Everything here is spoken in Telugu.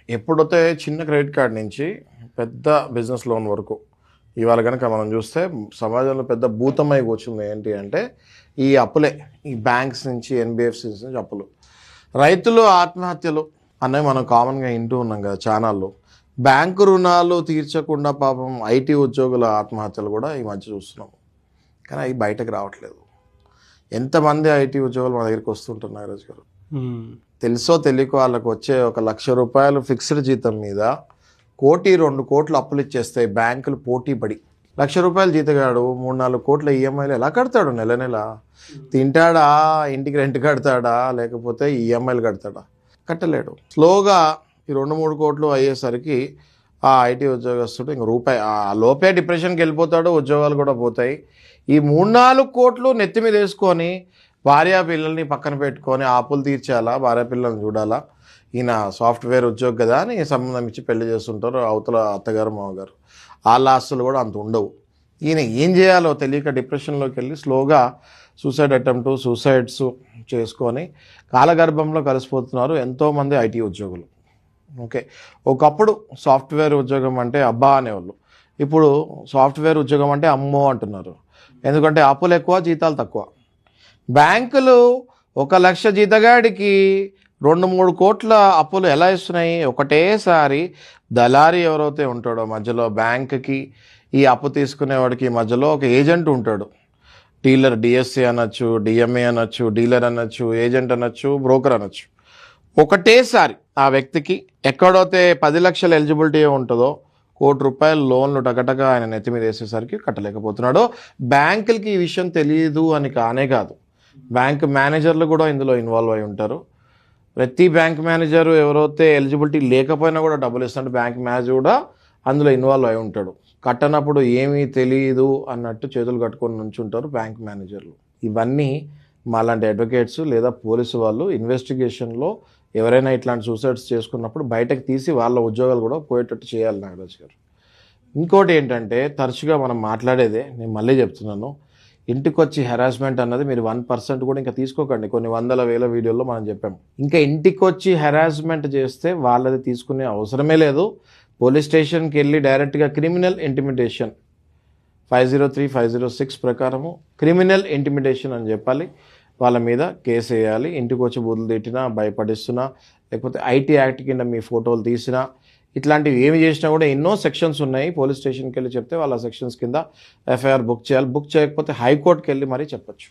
ఎప్పుడైతే చిన్న క్రెడిట్ కార్డ్ నుంచి పెద్ద బిజినెస్ లోన్ వరకు ఇవాళ కనుక మనం చూస్తే సమాజంలో పెద్ద భూతమై కూర్చుంది ఏంటి అంటే ఈ అప్పులే, ఈ బ్యాంక్స్ నుంచి ఎన్బిఎఫ్సిస్ నుంచి అప్పులు. రైతులు ఆత్మహత్యలు అనేవి మనం కామన్గా వింటూ ఉన్నాం కదా ఛానల్లో. బ్యాంకు రుణాలు తీర్చకుండా పాపం ఐటీ ఉద్యోగుల ఆత్మహత్యలు కూడా ఈ మధ్య చూస్తున్నాం. కానీ అవి బయటకు రావట్లేదు. ఎంతమంది ఐటీ ఉద్యోగులు మా దగ్గరికి వస్తుంటున్నారు రోజు గారు. తెలుసో తెలియకో వాళ్ళకు వచ్చే ₹1,00,000 ఫిక్స్డ్ జీతం మీద 1-2 కోట్లు అప్పులు ఇచ్చేస్తాయి బ్యాంకులు పోటీ పడి. ₹1,00,000 జీతగాడు 3-4 కోట్ల ఈఎంఐలు ఎలా కడతాడు? నెల నెల తింటాడా, ఇంటికి రెంట్ కడతాడా, లేకపోతే ఈఎంఐలు కడతాడా? కట్టలేడు. స్లోగా ఈ 2-3 కోట్లు అయ్యేసరికి ఆ ఐటీ ఉద్యోగస్తుడు ఇంక రూపాయి ఆ లోపే డిప్రెషన్కి వెళ్ళిపోతాడు. ఉద్యోగాలు కూడా పోతాయి. ఈ 3-4 కోట్లు నెత్తి మీద వేసుకొని భార్యా పిల్లల్ని పక్కన పెట్టుకొని అప్పులు తీర్చాలా, భార్య పిల్లల్ని చూడాలా, ఈయన సాఫ్ట్వేర్ ఉద్యోగి కదా అని సంబంధం ఇచ్చి పెళ్లి చేస్తుంటారు అవతల అత్తగారు మామగారు. వాళ్ళ ఆస్తులు కూడా అంత ఉండవు. ఈయన ఏం చేయాలో తెలియక డిప్రెషన్లోకి వెళ్ళి స్లోగా సూసైడ్స్ చేసుకొని కాలగర్భంలో కలిసిపోతున్నారు ఎంతోమంది ఐటీ ఉద్యోగులు. ఓకే, ఒకప్పుడు సాఫ్ట్వేర్ ఉద్యోగం అంటే అబ్బా అనేవాళ్ళు. ఇప్పుడు సాఫ్ట్వేర్ ఉద్యోగం అంటే అమ్మో అంటున్నారు. ఎందుకంటే అప్పులు ఎక్కువ, జీతాలు తక్కువ. బ్యాంకులు 1,00,000 జీతగాడికి 2-3 కోట్ల అప్పులు ఎలా ఇస్తున్నాయి? ఒకటేసారి దళారీ ఎవరైతే ఉంటాడో మధ్యలో బ్యాంకుకి ఈ అప్పు తీసుకునేవాడికి మధ్యలో ఒక ఏజెంట్ ఉంటాడు. డీలర్, డిఎస్సి అనొచ్చు, డిఎంఏ అనొచ్చు, డీలర్ అనొచ్చు, ఏజెంట్ అనొచ్చు, బ్రోకర్ అనొచ్చు. ఒకటేసారి ఆ వ్యక్తికి ఎక్కడైతే 10 లక్షల ఎలిజిబిలిటీ ఉంటుందో ₹1,00,000 లోన్లు టకటక ఆయన నెత్తి మీద వేసేసరికి కట్టలేకపోతున్నాడు. బ్యాంకులకి ఈ విషయం తెలియదు అని కానే కాదు, బ్యాంక్ మేనేజర్లు కూడా ఇందులో ఇన్వాల్వ్ అయి ఉంటారు. ప్రతి బ్యాంక్ మేనేజరు ఎవరైతే ఎలిజిబిలిటీ లేకపోయినా కూడా డబ్బులు ఇస్తాడు, బ్యాంక్ మేనేజర్ కూడా అందులో ఇన్వాల్వ్ అయి ఉంటాడు. కట్టనప్పుడు ఏమీ తెలియదు అన్నట్టు చేతులు కట్టుకొని నుంచుంటారు బ్యాంక్ మేనేజర్లు. ఇవన్నీ మాలాంటి అడ్వకేట్స్ లేదా పోలీసు వాళ్ళు ఇన్వెస్టిగేషన్లో ఎవరైనా ఇట్లాంటి సూసైడ్స్ చేసుకున్నప్పుడు బయటకు తీసి వాళ్ళ ఉద్యోగాలు కూడా పోయేటట్టు చేయాలి నాగరాజు గారు. ఇంకోటి ఏంటంటే తరచుగా మనం మాట్లాడేదే, నేను మళ్ళీ చెప్తున్నాను, ఇంటికి వచ్చి హెరాస్మెంట్ అన్నది మీరు 1% కూడా ఇంకా తీసుకోకండి. కొన్ని వందల వేల వీడియోల్లో మనం చెప్పాము. ఇంకా ఇంటికి వచ్చి హెరాస్మెంట్ చేస్తే వాళ్ళది తీసుకునే అవసరమే లేదు. పోలీస్ స్టేషన్కి వెళ్ళి డైరెక్ట్గా క్రిమినల్ ఇంటిమిడేషన్ 503, 506 ప్రకారము క్రిమినల్ ఇంటిమిడేషన్ అని చెప్పాలి. వాళ్ళ మీద కేసు వేయాలి. ఇంటికి వచ్చి బూతులు తిట్టినా, భయపడిస్తున్నా, లేకపోతే ఐటీ యాక్ట్ కింద మీ ఫోటోలు తీసినా, ఇట్లాంటివి ఏమి చేసినా కూడా ఎన్నో సెక్షన్స్ ఉన్నాయి. పోలీస్ స్టేషన్కి వెళ్ళి చెప్తే వాళ్ళ సెక్షన్స్ కింద ఎఫ్ఐఆర్ బుక్ చేయాలి. బుక్ చేయకపోతే హైకోర్టుకి వెళ్ళి మరీ చెప్పచ్చు.